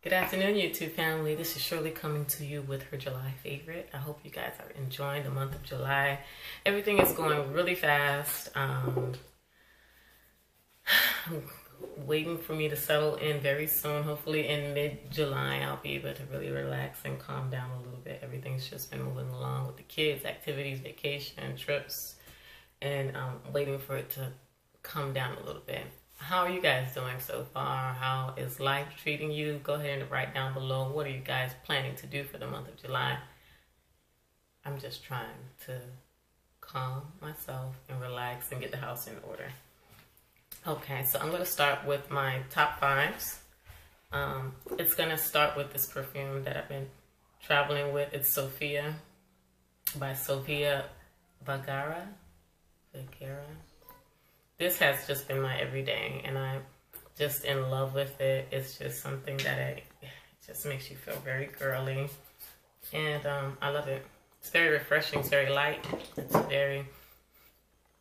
Good afternoon, YouTube family. This is Shirley coming to you with her July favorite. I hope you guys are enjoying the month of July. Everything is going really fast. I'm waiting for me to settle in very soon. Hopefully in mid-July, I'll be able to really relax and calm down a little bit. Everything's just been moving along with the kids, activities, vacation, trips, and I'm waiting for it to come down a little bit. How are you guys doing so far? How is life treating you? Go ahead and write down below. What are you guys planning to do for the month of July? I'm just trying to calm myself and relax and get the house in order. Okay, so I'm going to start with my top fives. It's going to start with this perfume that I've been traveling with. It's Sofia by Sofia Vergara. This has just been my everyday, and I'm just in love with it. It's just something that it just makes you feel very girly, and I love it. It's very refreshing. It's very light. It's very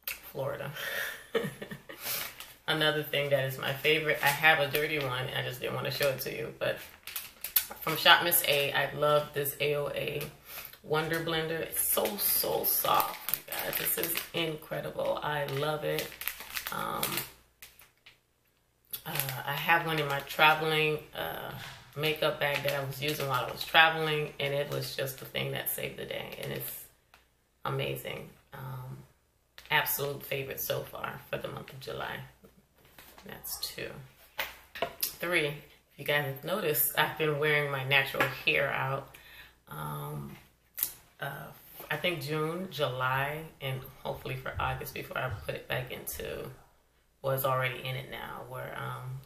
Florida. Another thing that is my favorite, I have a dirty one. I just didn't want to show it to you, but from Shop Miss A, I love this AOA Wonder Blender. It's so soft, you guys. This is incredible. I love it. I have one in my traveling makeup bag that I was using while I was traveling, and it was just the thing that saved the day, and it's amazing. Absolute favorite so far for the month of July. That's 2. 3, if you guys have noticed, I've been wearing my natural hair out. I think June, July, and hopefully for August before I put it back into what's already in it now, where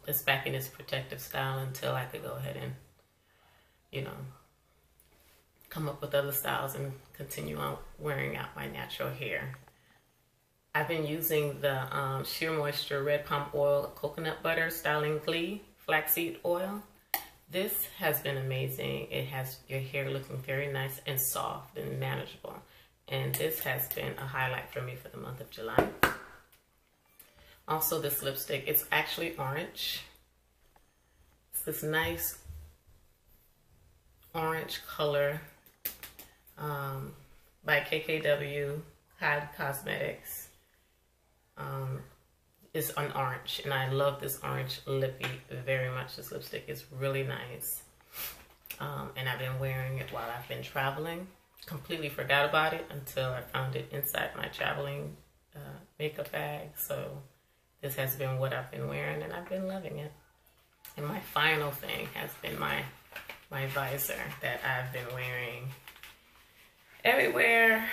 it's back in its protective style until I could go ahead and, you know, come up with other styles and continue on wearing out my natural hair. I've been using the Sheer Moisture Red Palm Oil Coconut Butter Styling Glee Flaxseed Oil. This has been amazing. It has your hair looking very nice and soft and manageable. And this has been a highlight for me for the month of July. Also this lipstick, it's actually orange. It's this nice orange color by KKW Hyde Cosmetics. Is an orange, and I love this orange lippy very much. This lipstick is really nice, and I've been wearing it while I've been traveling. Completely forgot about it until I found it inside my traveling makeup bag. So this has been what I've been wearing, and I've been loving it. And my final thing has been my visor that I've been wearing everywhere,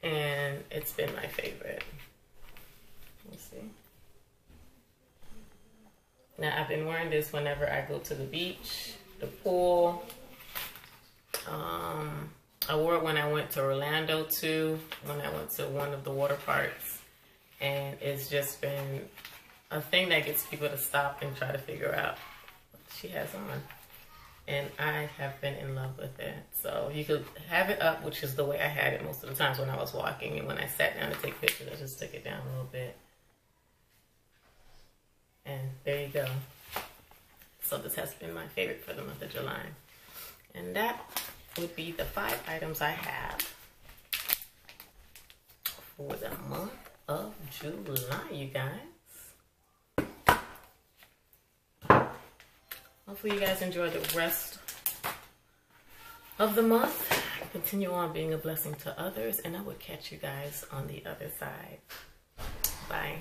and it's been my favorite. Let's see. Now, I've been wearing this whenever I go to the beach, the pool. I wore it when I went to Orlando too, when I went to one of the water parks. And it's just been a thing that gets people to stop and try to figure out what she has on. And I have been in love with it. So you could have it up, which is the way I had it most of the times when I was walking. And when I sat down to take pictures, I just took it down a little bit. And there you go. So this has been my favorite for the month of July. And that would be the 5 items I have for the month of July, you guys. Hopefully you guys enjoy the rest of the month. Continue on being a blessing to others, and I will catch you guys on the other side. Bye.